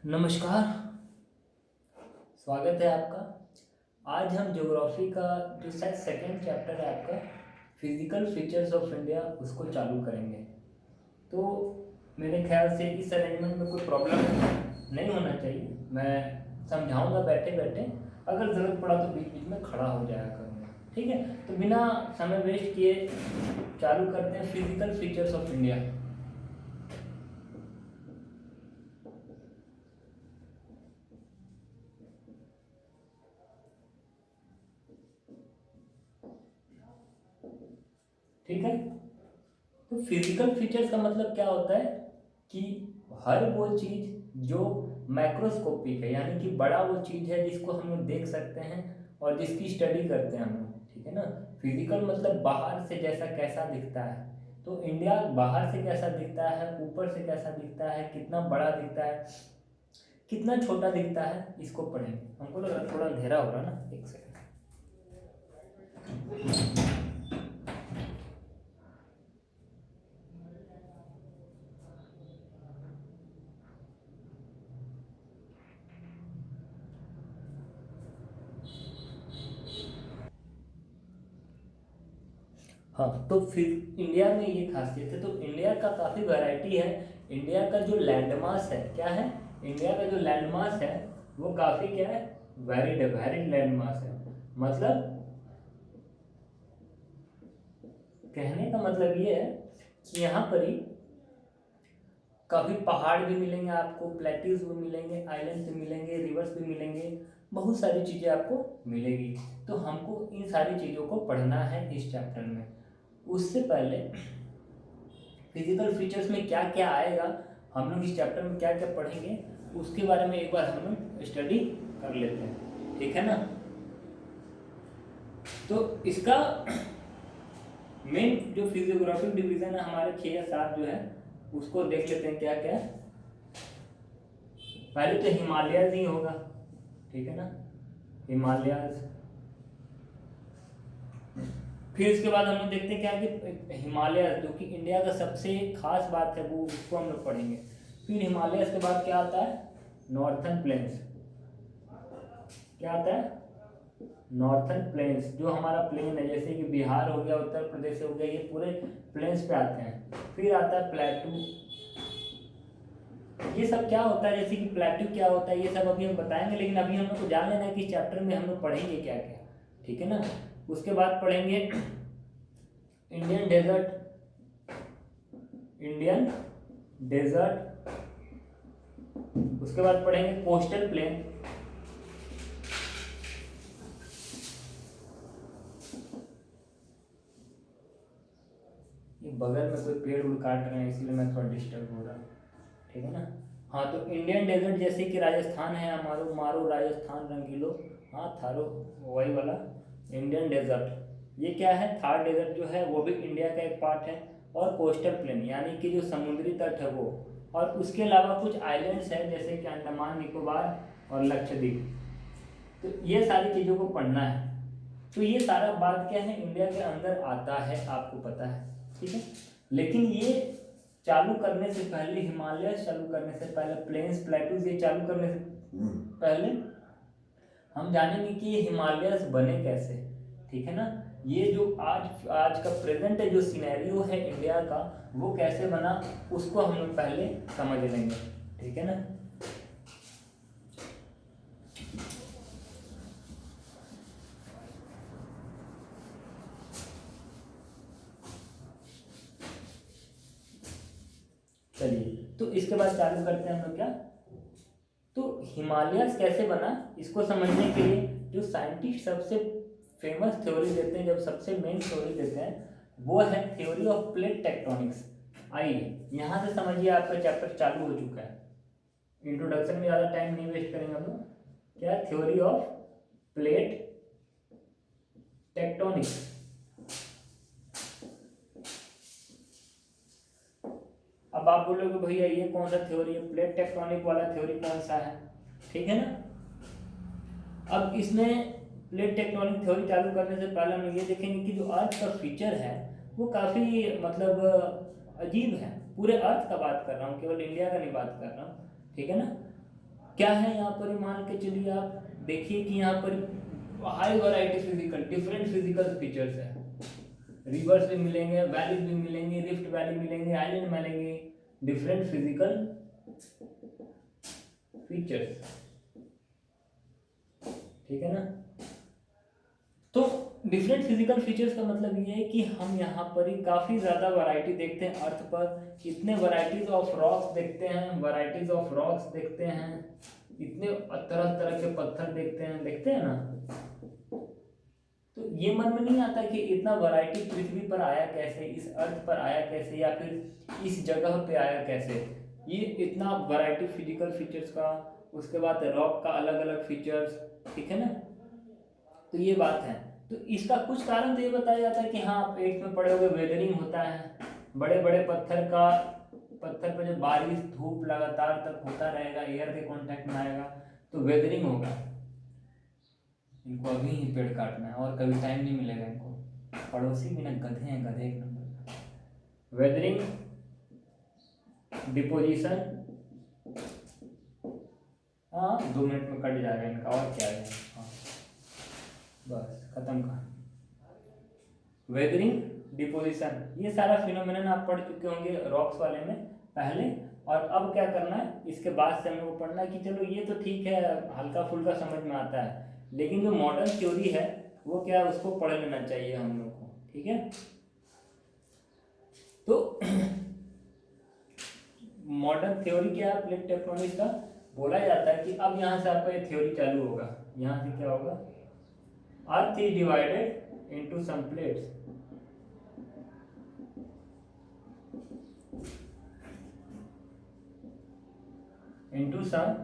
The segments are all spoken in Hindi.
नमस्कार। स्वागत है आपका। आज हम ज्योग्राफी का जो शायद सेकेंड चैप्टर है आपका, फिजिकल फीचर्स ऑफ इंडिया, उसको चालू करेंगे। तो मेरे ख्याल से इस अरेंजमेंट में कोई प्रॉब्लम नहीं होना चाहिए। मैं समझाऊंगा बैठे बैठे, अगर ज़रूरत पड़ा तो बीच बीच में खड़ा हो जाया करूँगा। ठीक है, तो बिना समय वेस्ट किए चालू करते हैं फिजिकल फीचर्स ऑफ इंडिया। ठीक है, तो फिजिकल फीचर्स का मतलब क्या होता है कि हर वो चीज़ जो मैक्रोस्कोपिक है, यानी कि बड़ा वो चीज़ है जिसको हम लोग देख सकते हैं और जिसकी स्टडी करते हैं हम लोग। ठीक है ना। फिजिकल मतलब बाहर से जैसा कैसा दिखता है। तो इंडिया बाहर से कैसा दिखता है, ऊपर से कैसा दिखता है, कितना बड़ा दिखता है, कितना छोटा दिखता है, इसको पढ़ेंगे। हमको लग रहा है थोड़ा अंधेरा हो रहा है ना, एक सेकंड। हाँ, तो फिर इंडिया में ये खासियत है। तो इंडिया का काफ़ी वैरायटी है। इंडिया का जो लैंडमास है, क्या है, इंडिया का जो लैंडमास है वो काफ़ी क्या है, वैरिड है, वैरिड लैंडमास है। मतलब कहने का मतलब ये है कि यहाँ पर ही काफ़ी पहाड़ भी मिलेंगे आपको, प्लेट्यूज भी मिलेंगे, आइलैंड भी मिलेंगे, रिवर्स भी मिलेंगे, बहुत सारी चीज़ें आपको मिलेगी। तो हमको इन सारी चीज़ों को पढ़ना है इस चैप्टर में। उससे पहले फिजिकल फीचर्स में क्या क्या आएगा, हम लोग इस चैप्टर में क्या क्या पढ़ेंगे, उसके बारे में एक बार हम लोग स्टडी कर लेते हैं। ठीक है ना। तो इसका मेन जो फिजियोग्राफिक डिवीजन है हमारे 6 या 7 जो है, उसको देख लेते हैं क्या क्या। पहले तो हिमालयज ही होगा। ठीक है ना, हिमालयज। फिर उसके बाद हम लोग देखते हैं क्या कि हिमालय, जो कि इंडिया का सबसे खास बात है, वो उसको हम लोग पढ़ेंगे। फिर हिमालय के बाद क्या आता है, नॉर्थन प्लेन्स। क्या आता है, नॉर्थन प्लेन्स, जो हमारा प्लेन है, जैसे कि बिहार हो गया, उत्तर प्रदेश हो गया, ये पूरे प्लेन्स पे आते हैं। फिर आता है प्लेटू। ये सब क्या होता है, जैसे कि प्लेटू क्या होता है, ये सब अभी हम बताएंगे, लेकिन अभी हम लोग को जान लेना है कि चैप्टर में हम लोग पढ़ेंगे क्या क्या। ठीक है ना। उसके बाद पढ़ेंगे इंडियन डेजर्ट, इंडियन डेजर्ट। उसके बाद पढ़ेंगे कोस्टल प्लेन। ये बगल में कोई पेड़ उड़ काट रहे हैं, इसीलिए मैं थोड़ा डिस्टर्ब हो रहा हूँ। ठीक है ना। हाँ, तो इंडियन डेजर्ट जैसे कि राजस्थान है, हमारो मारो राजस्थान रंगीलो, हाँ थारो, वही वाला इंडियन डेजर्ट। ये क्या है, थार डेजर्ट जो है वो भी इंडिया का एक पार्ट है। और कोस्टल प्लेन यानी कि जो समुद्री तट है वो, और उसके अलावा कुछ आइलैंड्स हैं जैसे कि अंडमान निकोबार और लक्षद्वीप। तो ये सारी चीज़ों को पढ़ना है। तो ये सारा बात क्या है, इंडिया के अंदर आता है, आपको पता है। ठीक है, लेकिन ये चालू करने से पहले, हिमालय चालू करने से पहले, प्लेन्स प्लेटूज ये चालू करने से पहले हम जानेंगे कि ये हिमालयस बने कैसे। ठीक है ना। ये जो आज आज का प्रेजेंट है, जो सिनेरियो है इंडिया का, वो कैसे बना, उसको हम लोग पहले समझ लेंगे। ठीक है ना। चलिए, तो इसके बाद चालू करते हैं हम लोग क्या। तो हिमालयस कैसे बना, इसको समझने के लिए जो साइंटिस्ट सबसे फेमस थ्योरी देते हैं, जब सबसे मेन थ्योरी देते हैं, वो है थ्योरी ऑफ प्लेट टेक्टोनिक्स। आइए यहाँ से समझिए, आपका चैप्टर चालू हो चुका है। इंट्रोडक्शन में ज़्यादा टाइम नहीं वेस्ट करेंगे हम लोग। क्या, थ्योरी ऑफ प्लेट टेक्टोनिक्स। अब आप बोलोगे भैया ये कौन सा थ्योरी है, प्लेट टेक्टोनिक वाला थ्योरी कौन सा है। ठीक है ना। अब इसमें प्लेट टेक्टोनिक थ्योरी चालू करने से पहले हम ये देखेंगे कि जो अर्थ का फीचर है वो काफ़ी मतलब अजीब है। पूरे अर्थ का बात कर रहा हूँ, केवल इंडिया का नहीं बात कर रहा हूँ। ठीक है ना। क्या है यहाँ पर, मान के चलिए आप देखिए कि यहाँ पर high variety physical different physical features है। रिवर्स भी मिलेंगे, वैलीज भी मिलेंगे, रिफ्ट वैली मिलेंगे, आइलैंड मिलेंगे, डिफरेंट फिजिकल फीचर्स, ठीक है ना। तो डिफरेंट फिजिकल फीचर्स का मतलब ये है कि हम यहाँ पर ही काफ़ी ज़्यादा वैरायटी देखते हैं अर्थ पर। इतने वैरायटीज ऑफ रॉक्स देखते हैं, वैरायटीज ऑफ रॉक्स देखते हैं, इतने तरह तरह के पत्थर देखते हैं ना। तो ये मन में नहीं आता कि इतना वैरायटी पृथ्वी पर आया कैसे, इस अर्थ पर आया कैसे, या फिर इस जगह पे आया कैसे। ये इतना वैरायटी फिजिकल फीचर्स का, उसके बाद रॉक का अलग अलग फीचर्स, ठीक है ना। तो ये बात है। तो इसका कुछ कारण तो ये बताया जाता है कि हाँ, आप 8th में पढ़े होंगे, वेदरिंग होता है। बड़े बड़े पत्थर पर जब बारिश धूप लगातार तक होता रहेगा, एयर के कांटेक्ट में आएगा तो वेदरिंग होगा। इनको अभी ही पेड़ काटना है और कभी टाइम नहीं मिलेगा इनको। पड़ोसी भी ना गधे हैं, गधे एक नंबर। वेदरिंग, डिपोजिशन, हाँ 2 मिनट में कट जाएगा इनका, और क्या है। हाँ बस खत्म कहानी। वेदरिंग, डिपोजिशन, ये सारा फिनोमेनन आप पढ़ चुके होंगे रॉक्स वाले में पहले। और अब क्या करना है, इसके बाद से हमें वो पढ़ना है कि चलो ये तो ठीक है, हल्का फुल्का समझ में आता है, लेकिन जो मॉडर्न थ्योरी है वो क्या है, उसको पढ़ लेना चाहिए हम लोग को, ठीक है। तो मॉडर्न थ्योरी क्या है प्लेट टेक्टोनिक्स का, बोला जाता है कि अब यहाँ से आपका ये थ्योरी चालू होगा। यहाँ से क्या होगा, earth is divided into some plates, into some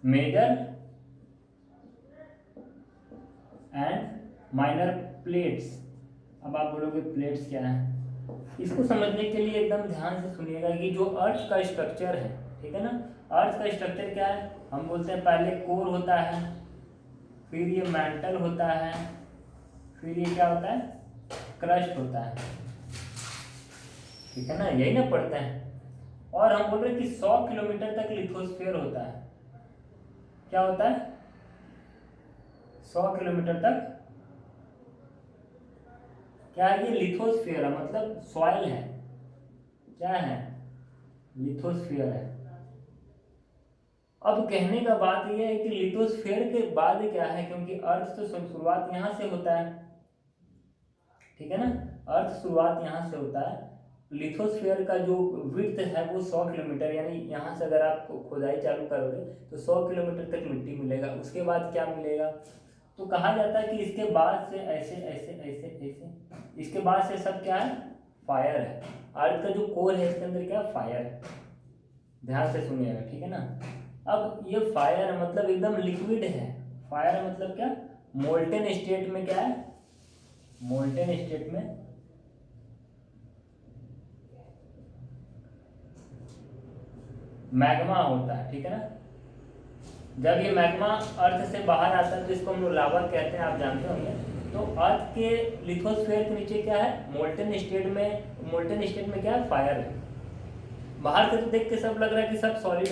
major and minor plates। अब आप बोलोगे प्लेट्स क्या है, इसको समझने के लिए एकदम ध्यान से सुनिएगा कि जो अर्थ का स्ट्रक्चर है, ठीक है ना। अर्थ का स्ट्रक्चर क्या है, हम बोलते हैं पहले कोर होता है, फिर ये मैंटल होता है, फिर ये क्या होता है, क्रस्ट होता है, ठीक है ना, यही ना पढ़ते हैं। और हम बोल रहे हैं कि 100 किलोमीटर तक लिथोस्फीयर होता है। क्या होता है, 100 किलोमीटर तक क्या है, ये लिथोस्फीयर है, मतलब सॉइल है। क्या है, लिथोस्फीयर है। अब कहने का बात यह है कि लिथोस्फीयर के बाद क्या है, क्योंकि अर्थ तो शुरुआत यहाँ से होता है, ठीक है ना, अर्थ शुरुआत यहाँ से होता है। लिथोस्फीयर का जो विड्थ है वो 100 किलोमीटर, यानी यहाँ से अगर आप खुदाई चालू करोगे तो 100 किलोमीटर तक मिट्टी मिलेगा। उसके बाद क्या मिलेगा, तो कहा जाता है कि इसके बाद से ऐसे ऐसे ऐसे ऐसे, इसके बाद से सब क्या है, फायर है। अर्थ का जो कोर है इसके अंदर क्या, फायर है। ध्यान से सुनिएगा, ठीक है ना। अब ये फायर है मतलब एकदम लिक्विड है। फायर मतलब क्या, मोल्टेन स्टेट में क्या है, मोल्टेन स्टेट में मैग्मा होता है, ठीक है ना। जब ये मैग्मा अर्थ से बाहर आता है तो इसको हम लोग लावा कहते हैं, आप जानते होंगे। तो अर्थ के लिथोस्फीयर के नीचे क्या है, मोल्टेन स्टेट में क्या है, फायर है। बाहर से तो देख के सब लग रहा है कि सब सॉलिड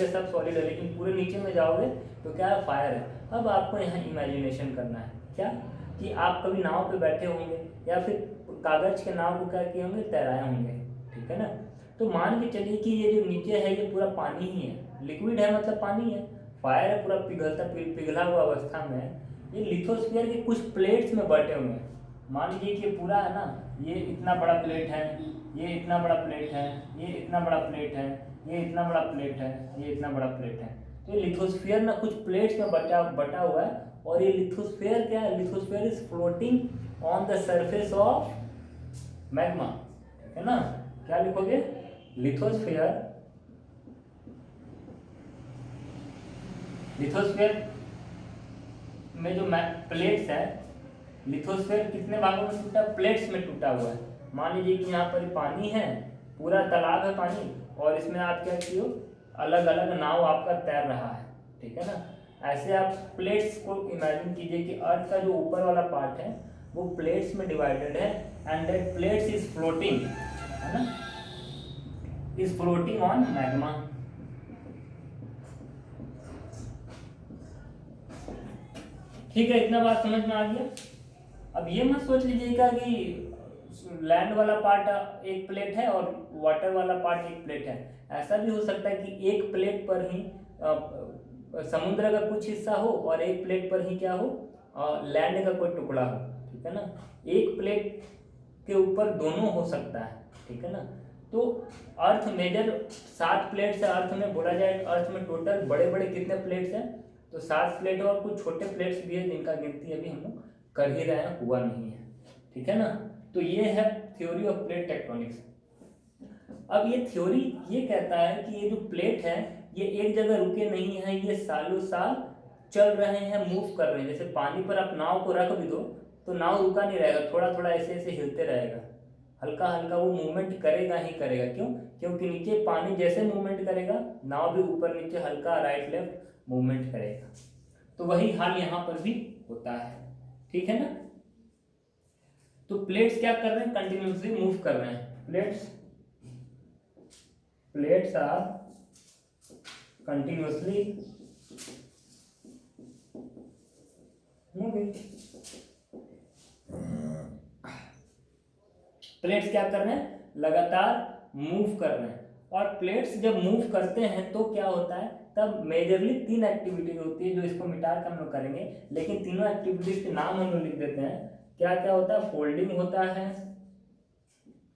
है, लेकिन पूरे नीचे में जाओगे तो क्या है, फायर है। अब आपको यहाँ इमेजिनेशन करना है क्या, कि आप कभी नाव पे बैठे होंगे या फिर कागज के नाव को क्या किए होंगे, तैराए होंगे, ठीक है ना। तो मान के चलिए कि ये जो नीचे है ये पूरा पानी ही है, लिक्विड है मतलब पानी है, फायर है, पूरा पिघला हुआ अवस्था में। ये लिथोस्फीयर के कुछ प्लेट्स में बटे हुए हैं। मान लीजिए कि पूरा है ना, ये इतना बड़ा प्लेट है, ये इतना बड़ा प्लेट है, ये इतना बड़ा प्लेट है, ये इतना बड़ा प्लेट है, ये इतना बड़ा प्लेट है। तो ये लिथोस्फीयर ना कुछ प्लेट्स में बटा हुआ है। और ये लिथोस्फीयर क्या है, lithosphere is floating on the surface of magma, ठीक है ना। क्या लिखोगे, लिथोस्फीयर में जो प्लेट्स है, लिथोस्फीयर कितने भागों में टूटा, प्लेट्स में टूटा हुआ है। मान लीजिए कि यहाँ पर पानी है, पूरा तालाब है पानी, और इसमें आप क्या किए हो, अलग अलग नाव आपका तैर रहा है, ठीक है ना। ऐसे आप प्लेट्स को इमेजिन कीजिए कि अर्थ का जो ऊपर वाला पार्ट है वो प्लेट्स में डिवाइडेड है, and that plates is floating, है ना, इज फ्लोटिंग ऑन मैग्मा। ठीक है, इतना बात समझ में आ गया। अब ये मत सोच लीजिएगा कि लैंड वाला पार्ट एक प्लेट है और वाटर वाला पार्ट एक प्लेट है। ऐसा भी हो सकता है कि एक प्लेट पर ही समुद्र का कुछ हिस्सा हो और एक प्लेट पर ही क्या हो, लैंड का कोई टुकड़ा हो। ठीक है ना, एक प्लेट के ऊपर दोनों हो सकता है। ठीक है ना, तो अर्थ मेजर 7 प्लेट्स है अर्थ में। बोला जाए अर्थ में टोटल बड़े बड़े कितने प्लेट्स हैं, तो 7 प्लेट और कुछ छोटे प्लेट्स भी है जिनका गिनती अभी हम लोग कर ही रहे हैं, हुआ नहीं है। ठीक है ना, तो ये है थ्योरी ऑफ प्लेट टेक्टोनिक्स। अब ये थ्योरी ये कहता है कि ये जो प्लेट है ये एक जगह रुके नहीं है, ये सालों साल चल रहे हैं, मूव कर रहे हैं। जैसे पानी पर आप नाव को रख भी दो तो नाव रुका नहीं रहेगा, थोड़ा थोड़ा ऐसे ऐसे हिलते रहेगा, हल्का हल्का वो मूवमेंट करेगा ही करेगा। क्यों? क्योंकि नीचे पानी जैसे मूवमेंट करेगा नाव भी ऊपर नीचे हल्का राइट लेफ्ट मूवमेंट करेगा। तो वही हाल यहाँ पर भी होता है। ठीक है ना, तो प्लेट्स क्या कर रहे हैं, कंटिन्यूसली मूव कर रहे हैं। Plates are continuously moving. Plates क्या कर रहे हैं, लगातार मूव कर रहे हैं। और प्लेट्स जब मूव करते हैं तो क्या होता है, तब मेजरली 3 एक्टिविटीज होती है जो इसको मिटा कर हम लोग करेंगे, लेकिन तीनों एक्टिविटीज के नाम हम लोग लिख देते हैं। क्या क्या होता है, फोल्डिंग होता है,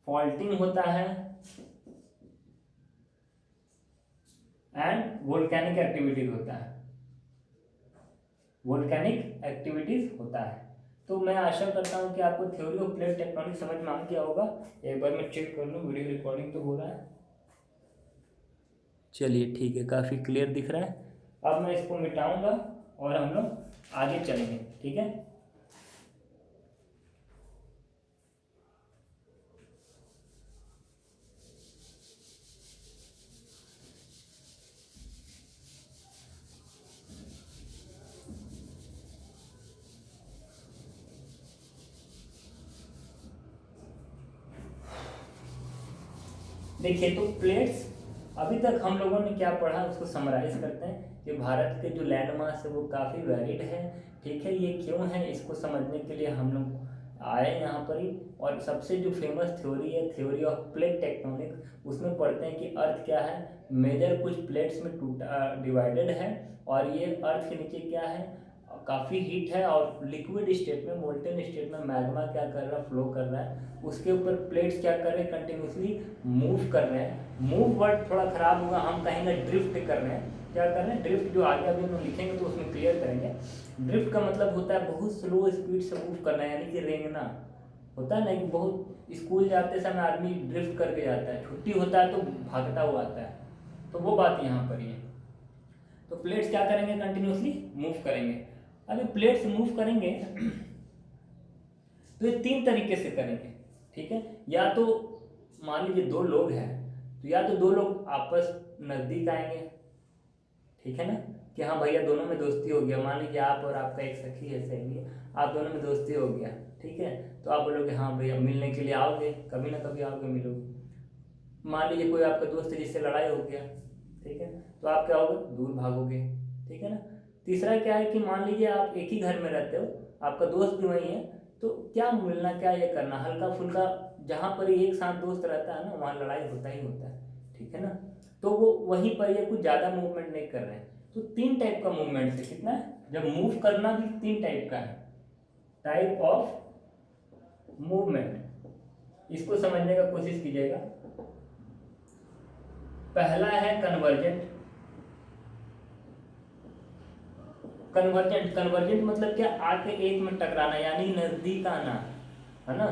फॉल्टिंग होता है एंड वोल्केनिक एक्टिविटीज होता है। वोल्केनिक एक्टिविटीज होता है। तो मैं आशा करता हूं कि आपको थ्योरी ऑफ प्लेट टेक्टोनिक्स समझ में आ गया होगा। एक बार मैं चेक कर लूँ, वीडियो रिकॉर्डिंग तो हो रहा है। चलिए ठीक है, काफ़ी क्लियर दिख रहा है। अब मैं इसको मिटाऊंगा और हम लोग आगे चलेंगे। ठीक है, देखिए तो प्लेट्स अभी तक हम लोगों ने क्या पढ़ा उसको समराइज करते हैं कि भारत के जो लैंड मास है वो काफ़ी वैलिड है। ठीक है, ये क्यों है इसको समझने के लिए हम लोग आए यहाँ पर ही। और सबसे जो फेमस थ्योरी है थ्योरी ऑफ प्लेट टेक्टोनिक्स, उसमें पढ़ते हैं कि अर्थ क्या है, मेजर कुछ प्लेट्स में टूटा डिवाइडेड है और ये अर्थ के नीचे क्या है, काफ़ी हीट है और लिक्विड स्टेट में मोल्टेन स्टेट में मैग्मा क्या कर रहा है, फ्लो कर रहा है। उसके ऊपर प्लेट्स क्या कर रहे हैं, कंटिन्यूसली मूव कर रहे हैं। मूव वर्ड थोड़ा खराब होगा, हम कहेंगे ड्रिफ्ट कर रहे हैं। क्या कर रहे हैं, ड्रिफ्ट, जो आगे अभी हम लिखेंगे तो उसमें क्लियर करेंगे। ड्रिफ्ट का मतलब होता है बहुत स्लो स्पीड से मूव करना, यानी कि रेंगना। होता है ना कि बहुत स्कूल जाते समय आदमी ड्रिफ्ट करके जाता है, छुट्टी होता है तो भागता हुआ आता है, तो वो बात यहाँ पर ही है। तो प्लेट्स क्या करेंगे, कंटिन्यूसली मूव करेंगे। अभी प्लेट्स मूव करेंगे तो ये 3 तरीके से करेंगे। ठीक है, या तो मान लीजिए 2 लोग हैं तो या तो 2 लोग आपस नज़दीक आएंगे। ठीक है ना, कि हाँ भैया दोनों में दोस्ती हो गया। मान लीजिए आप और आपका एक सखी है, सहेली है, आप दोनों में दोस्ती हो गया। ठीक है, तो आप बोलोगे हाँ भैया मिलने के लिए आओगे, कभी ना कभी आओगे, मिलोगे। मान लीजिए कोई आपका दोस्त है जिससे लड़ाई हो गया, ठीक है, तो आप क्या होगे, दूर भागोगे। ठीक है ना। तीसरा क्या है कि मान लीजिए आप एक ही घर में रहते हो, आपका दोस्त भी वही है, तो क्या मिलना, क्या ये करना, हल्का फुल्का जहाँ पर एक साथ दोस्त रहता है ना वहाँ लड़ाई होता ही होता है। ठीक है ना, तो वो वहीं पर ये कुछ ज़्यादा मूवमेंट नहीं कर रहे हैं। तो 3 टाइप का मूवमेंट है, कितना है, जब मूव करना भी 3 टाइप का है, टाइप ऑफ मूवमेंट। इसको समझने का कोशिश कीजिएगा। पहला है कन्वर्जेंट। कन्वर्जेंट मतलब क्या, आके एक में टकराना, यानी नजदीक आना, है ना।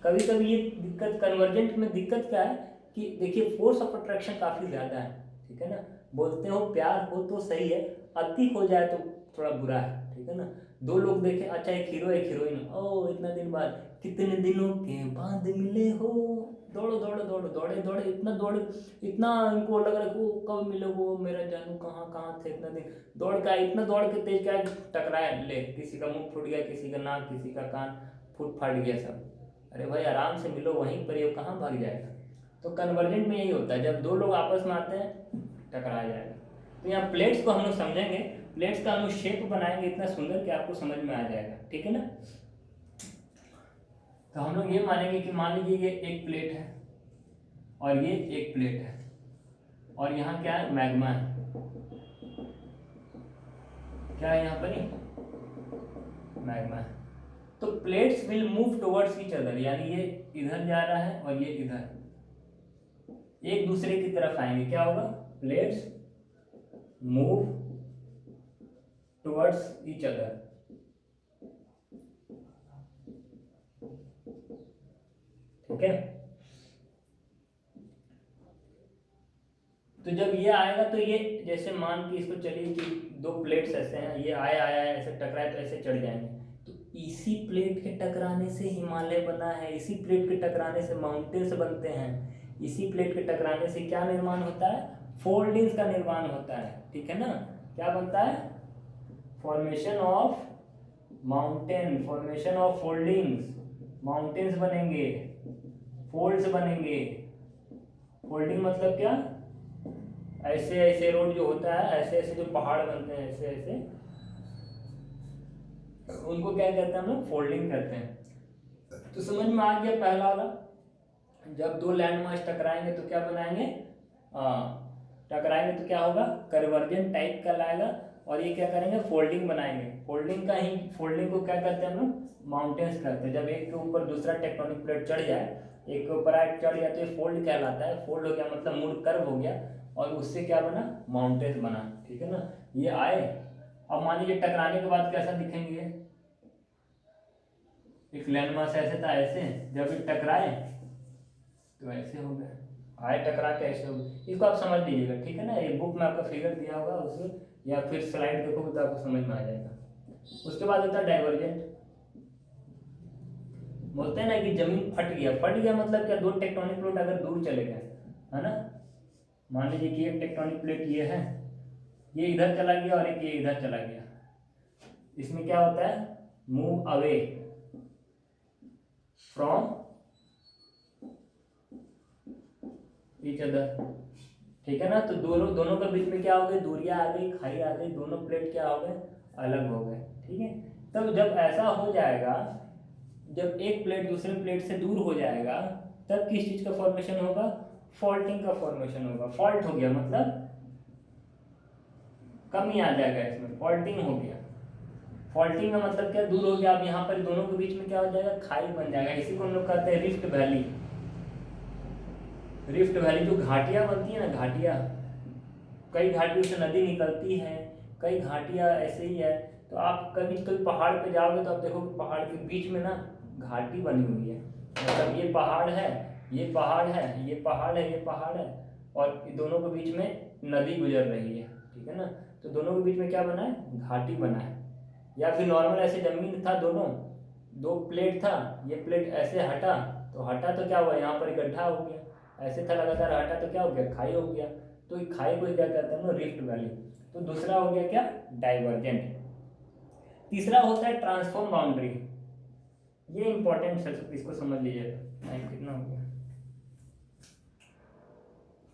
कभी कभी ये दिक्कत, कन्वर्जेंट में दिक्कत क्या है कि देखिए फोर्स ऑफ अट्रैक्शन काफी ज्यादा है। ठीक है ना, बोलते हो प्यार हो तो सही है, अति हो जाए तो थोड़ा बुरा है। ठीक है ना, 2 लोग देखे, अच्छा एक हीरो एक हीरोइन, ओ इतना दिन बाद, कितने दिनों के बाद मिले हो, दौड़ो दौड़ो दौड़ो, दौड़े दौड़े, इतना दौड़े, इतना इनको लग रहा है कि वो कब मिले, वो मेरा जानू कहाँ कहाँ थे इतना दिन, दौड़ का इतना दौड़ के तेज क्या टकराए, ले किसी का मुंह फूट गया, किसी का नाक, किसी का कान फूट फाट गया सब। अरे भाई आराम से मिलो वहीं पर, ये कहाँ भाग जाएगा। तो कन्वर्जेंट में यही होता है, जब 2 लोग आपस में आते हैं टकरा जाएगा। तो यहाँ प्लेट्स को हम लोग समझेंगे, प्लेट्स का हम लोग शेप बनाएंगे इतना सुंदर कि आपको समझ में आ जाएगा, ठीक है ना। तो हम लोग ये मानेंगे कि मान लीजिए ये एक प्लेट है और ये एक प्लेट है और यहाँ क्या है, मैग्मा है, क्या है यहाँ पर ही, मैग्मा है। तो plates will move towards each other, यानी ये इधर जा रहा है और ये इधर, एक दूसरे की तरफ आएंगे, क्या होगा, plates move towards each other. ठीक है, तो जब ये आएगा तो ये जैसे मान के इसको चलिए कि दो प्लेट्स ऐसे हैं, ये आया आया ऐसे टकराए तो ऐसे चढ़ जाएंगे। तो इसी प्लेट के टकराने से हिमालय बना है, इसी प्लेट के टकराने से माउंटेन्स बनते हैं, इसी प्लेट के टकराने से क्या निर्माण होता है, फोल्डिंग्स का निर्माण होता है, ठीक है ना। क्या बनता है, formation of mountain, formation of foldings, mountains बनेंगे, फोल्ड्स बनेंगे। फोल्डिंग मतलब क्या, ऐसे ऐसे रोड जो होता है, ऐसे ऐसे जो पहाड़ बनते हैं ऐसे ऐसे, उनको क्या कहते हैं हम लोग, फोल्डिंग कहते हैं। तो समझ में आ गया पहला वाला, जब दो लैंड मास टकराएंगे तो क्या बनाएंगे, टकराएंगे तो क्या होगा, कन्वर्जेंट टाइप का लाएगा, और ये क्या करेंगे, फोल्डिंग बनाएंगे। फोल्डिंग का ही, फोल्डिंग को क्या कहते हैं हम लोग, माउंटेन्स कहते हैं। जब एक के ऊपर दूसरा टेक्टोनिक प्लेट चढ़ जाए, एक के ऊपर आग चढ़ जाए तो ये फोल्ड कहलाता है। फोल्ड हो गया मतलब मूड कर्व हो गया और उससे क्या बना, माउंटेन बना, ठीक है ना। ये आए, अब मान लीजिए टकराने के बाद कैसा दिखेंगे, एक लैंडमास ऐसे था ऐसे, जब ये टकराए तो ऐसे हो गए, आए टकरा के ऐसे हो गए। इसको आप समझ लीजिएगा, ठीक है ना। ये बुक में आपका फिगर दिया होगा उसमें, या फिर स्लाइड देखोगे तो आपको समझ में आ जाएगा। उसके बाद होता है डाइवर्जेंट। बोलते हैं ना कि जमीन फट गया, फट गया मतलब क्या, दो टेक्टोनिक प्लेट अगर दूर चले गए, है ना। मान लीजिए कि एक टेक्टोनिक प्लेट ये है, ये इधर चला गया और एक ये इधर चला गया, इसमें क्या होता है, move away from each other, ठीक है ना। तो दोनों के बीच में क्या हो गई, दूरियां आ गई, खाई आ गई, दोनों प्लेट क्या हो गए, अलग हो गए, ठीक है। तब जब ऐसा हो जाएगा, जब एक प्लेट दूसरे प्लेट से दूर हो जाएगा, तब किस चीज का फॉर्मेशन होगा, फॉल्टिंग का फॉर्मेशन होगा। फॉल्ट हो गया मतलब कमी आ जाएगा इसमें, फॉल्टिंग हो गया। फॉल्टिंग का मतलब क्या, दूर हो गया। अब यहाँ पर दोनों के बीच में क्या हो जाएगा, खाई बन जाएगा। इसी को हम लोग कहते हैं रिफ्ट वैली। रिफ्ट वैली जो घाटियाँ बनती है ना, घाटियाँ, कई घाटियों से नदी निकलती है, कई घाटियाँ ऐसे ही है। तो आप कभी कभी पहाड़ पे जाओगे तो आप देखोगे पहाड़ के बीच में ना घाटी बनी हुई है, मतलब ये पहाड़ है, ये पहाड़ है, ये पहाड़ है, ये पहाड़ है, और दोनों के बीच में नदी गुजर रही है, ठीक है ना। तो दोनों के बीच में क्या बना है, घाटी बना है। या फिर नॉर्मल ऐसे जमीन था, दोनों दो प्लेट था, ये प्लेट ऐसे हटा तो हटा तो क्या हुआ, यहाँ पर गड्ढा हो गया, ऐसे था लगातार हटा तो क्या हो गया, खाई हो गया। तो खाई को क्या कहते हैं ना, रिफ्ट वैली। तो दूसरा हो गया क्या, डाइवर्जेंट। तीसरा होता है ट्रांसफॉर्म बाउंड्री। ये इंपॉर्टेंट है, इसको समझ लीजिएगा। टाइम कितना हो गया,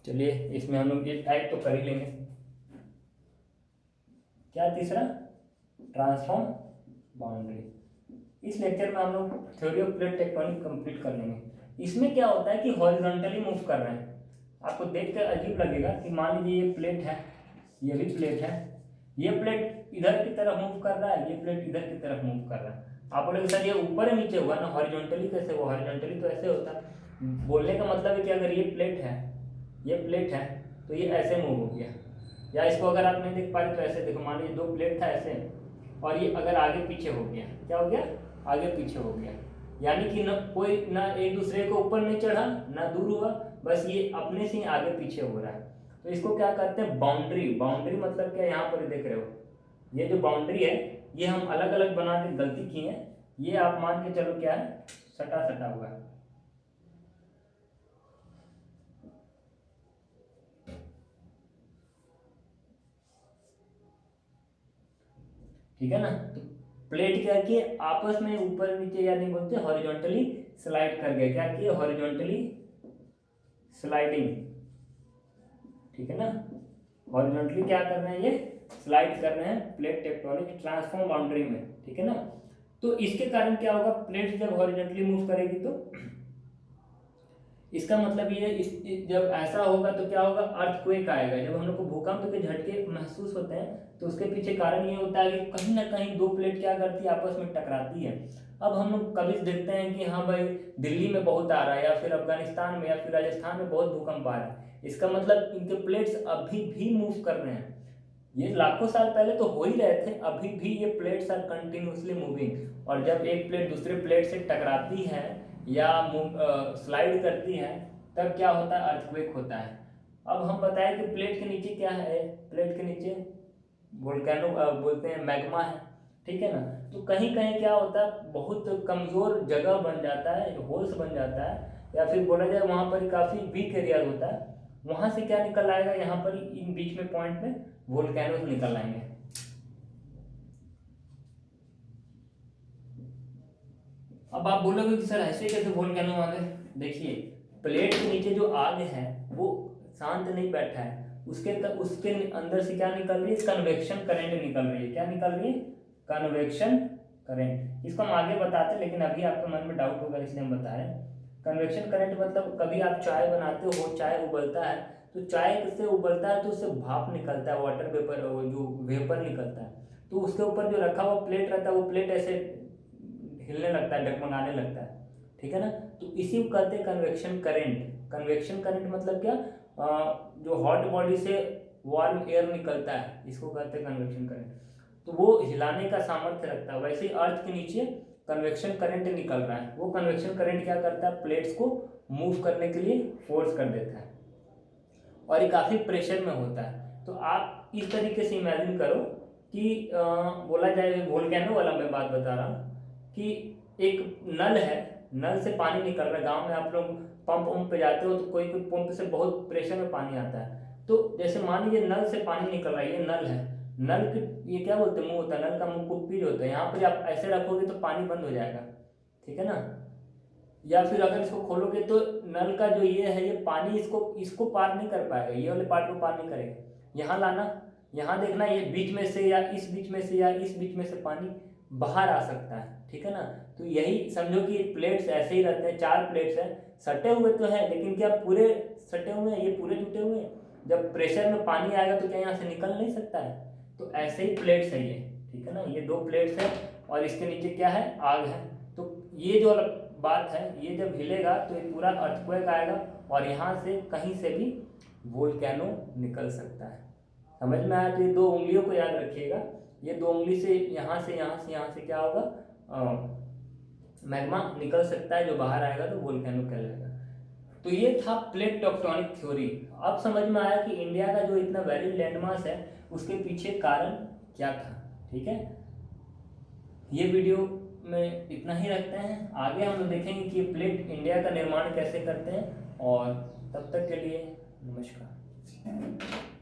चलिए इसमें हम लोग ये टाइप तो कर ही लेंगे। क्या तीसरा, ट्रांसफॉर्म बाउंड्री। इस लेक्चर में हम लोग theory of plate tectonic complete कर लेंगे। इसमें क्या होता है कि हॉरिजॉन्टली मूव कर रहे हैं। आपको देखकर अजीब लगेगा कि मान लीजिए ये प्लेट है, ये भी प्लेट है, ये प्लेट इधर की तरफ मूव कर रहा है, ये प्लेट इधर की तरफ मूव कर रहा है। आप बोलेंगे सर ये ऊपर नीचे हुआ ना, हॉरिजॉन्टली कैसे हुआ, हॉरिजॉन्टली तो ऐसे होता है। बोलने का मतलब है कि अगर ये प्लेट है, ये प्लेट है, तो ये ऐसे मूव हो गया। या इसको अगर आप नहीं देख पा रहे तो ऐसे देखो, मान लीजिए दो प्लेट था ऐसे, और ये अगर आगे पीछे हो गया, क्या हो गया, आगे पीछे हो गया। यानी कि न कोई ना एक दूसरे को ऊपर नहीं चढ़ा ना दूर हुआ, बस ये अपने से ही आगे पीछे हो रहा है। तो इसको क्या कहते हैं, बाउंड्री। बाउंड्री मतलब क्या, यहाँ पर देख रहे हो, ये जो बाउंड्री है ये हम अलग अलग बना के गलती की है। ये आप मान के चलो क्या है, सटा सटा हुआ है, ठीक है ना। तो प्लेट क्या किए, आपस में ऊपर नीचे या नहीं बोलते, हॉरिजॉन्टली स्लाइड कर गए। क्या किए, हॉरिजॉन्टली स्लाइडिंग, ठीक है ना। हॉरिजॉन्टली क्या कर रहे हैं, ये स्लाइड कर रहे हैं प्लेट टेक्टोनिक ट्रांसफॉर्म बाउंड्री में, ठीक है ना। तो इसके कारण क्या होगा, प्लेट जब हॉरिजॉन्टली मूव करेगी तो इसका मतलब ये जब ऐसा होगा तो क्या होगा, अर्थक्वेक आएगा। जब हम लोग को भूकंप के झटके महसूस होते हैं तो उसके पीछे कारण ये होता है कि कहीं ना कहीं दो प्लेट क्या करती है, आपस में टकराती है। अब हम लोग कभी देखते हैं कि हाँ भाई दिल्ली में बहुत आ रहा है, या फिर अफगानिस्तान में या फिर राजस्थान में बहुत भूकंप आ रहा है, इसका मतलब इनके प्लेट्स अभी भी मूव कर रहे हैं। ये लाखों साल पहले तो हो ही रहे थे, अभी भी ये प्लेट्स आर कंटिन्यूसली मूविंग। और जब एक प्लेट दूसरे प्लेट से टकराती है या स्लाइड करती है तब क्या होता है, अर्थक्वेक होता है। अब हम बताएं कि प्लेट के नीचे क्या है, प्लेट के नीचे वोल्केनो बोलते हैं, मैग्मा है, ठीक है ना। तो कहीं कहीं क्या होता है, बहुत कमज़ोर जगह बन जाता है, होल्स बन जाता है, या फिर बोला जाए वहाँ पर काफ़ी वीक एरिया होता है। वहाँ से क्या निकल आएगा, यहाँ पर इन बीच में पॉइंट में वोल्केनोज निकल आएंगे। अब आप बोलोगे कि सर ऐसे कैसे वोल्केनो आ गए। देखिए प्लेट के नीचे जो आग है वो शांत नहीं बैठा है, उसके अंदर से क्या निकल रही है, कन्वेक्शन करंट निकल रही है। क्या निकल रही है, कन्वेक्शन करंट। इसको हम आगे बताते हैं, लेकिन अभी आपके मन में डाउट होगा इसलिए हम बता रहे हैं। कन्वेक्शन करंट मतलब कभी आप चाय बनाते हो, चाय उबलता है, तो चाय से उबलता है तो उससे भाप निकलता है, वाटर वेपर, जो वेपर निकलता है, तो उसके ऊपर जो रखा हुआ प्लेट रहता है वो प्लेट ऐसे हिलने लगता है, डगमगाने लगता है, ठीक है ना। तो इसी को कहते हैं कन्वेक्शन करंट। कन्वेक्शन करंट मतलब क्या, जो हॉट बॉडी से वार्म एयर निकलता है, इसको कहते हैं कन्वेक्शन करंट। तो वो हिलाने का सामर्थ्य रखता है। वैसे ही अर्थ के नीचे कन्वेक्शन करंट निकल रहा है, वो कन्वेक्शन करंट क्या करता है, प्लेट्स को मूव करने के लिए फोर्स कर देता है, और ये काफ़ी प्रेशर में होता है। तो आप इस तरीके से इमेजिन करो कि बोला जाए वोल्केनो वाला मैं बात बता रहा हूँ कि एक नल है, नल से पानी निकल रहा है। गांव में आप लोग पंप उम्प पे जाते हो तो कोई कोई पंप से बहुत प्रेशर में पानी आता है। तो जैसे मान लीजिए नल से पानी निकल रहा है, ये नल है, नल के ये क्या बोलते हैं, मुंह होता है, नल का मुंह कुप्पी जो होता है, यहाँ पर आप ऐसे रखोगे तो पानी बंद हो जाएगा, ठीक है ना। या फिर अगर इसको खोलोगे तो नल का जो ये है, ये पानी इसको इसको पार नहीं कर पाएगा, ये वाले पार्ट को पार नहीं करेगा। यहाँ लाना, यहाँ देखना, ये बीच में से या इस बीच में से या इस बीच में से पानी बाहर आ सकता है, ठीक है ना। तो यही समझो कि प्लेट्स ऐसे ही रहते हैं, चार प्लेट्स हैं, सटे हुए तो हैं लेकिन क्या पूरे सटे हुए हैं, ये पूरे टूटे हुए हैं। जब प्रेशर में पानी आएगा तो क्या यहाँ से निकल नहीं सकता है। तो ऐसे ही प्लेट्स है ये, ठीक है ना। ये दो प्लेट्स है और इसके नीचे क्या है, आग है। तो ये जो बात है, ये जब हिलेगा तो ये पूरा अर्थक्वेक आएगा और यहाँ से कहीं से भी वोल्केनो निकल सकता है। समझ में आया। तो ये दो उंगलियों को याद रखिएगा, ये दो उंगली से यहाँ से यहाँ से यहाँ से क्या होगा, मैग्मा निकल सकता है, जो बाहर आएगा तो वोल्केनो कहलाएगा। तो ये था प्लेट टेक्टोनिक थ्योरी। अब समझ में आया कि इंडिया का जो इतना वैलिड लैंडमास है उसके पीछे कारण क्या था, ठीक है। ये वीडियो में इतना ही रखते हैं, आगे हम देखेंगे कि प्लेट इंडिया का निर्माण कैसे करते हैं। और तब तक के लिए नमस्कार।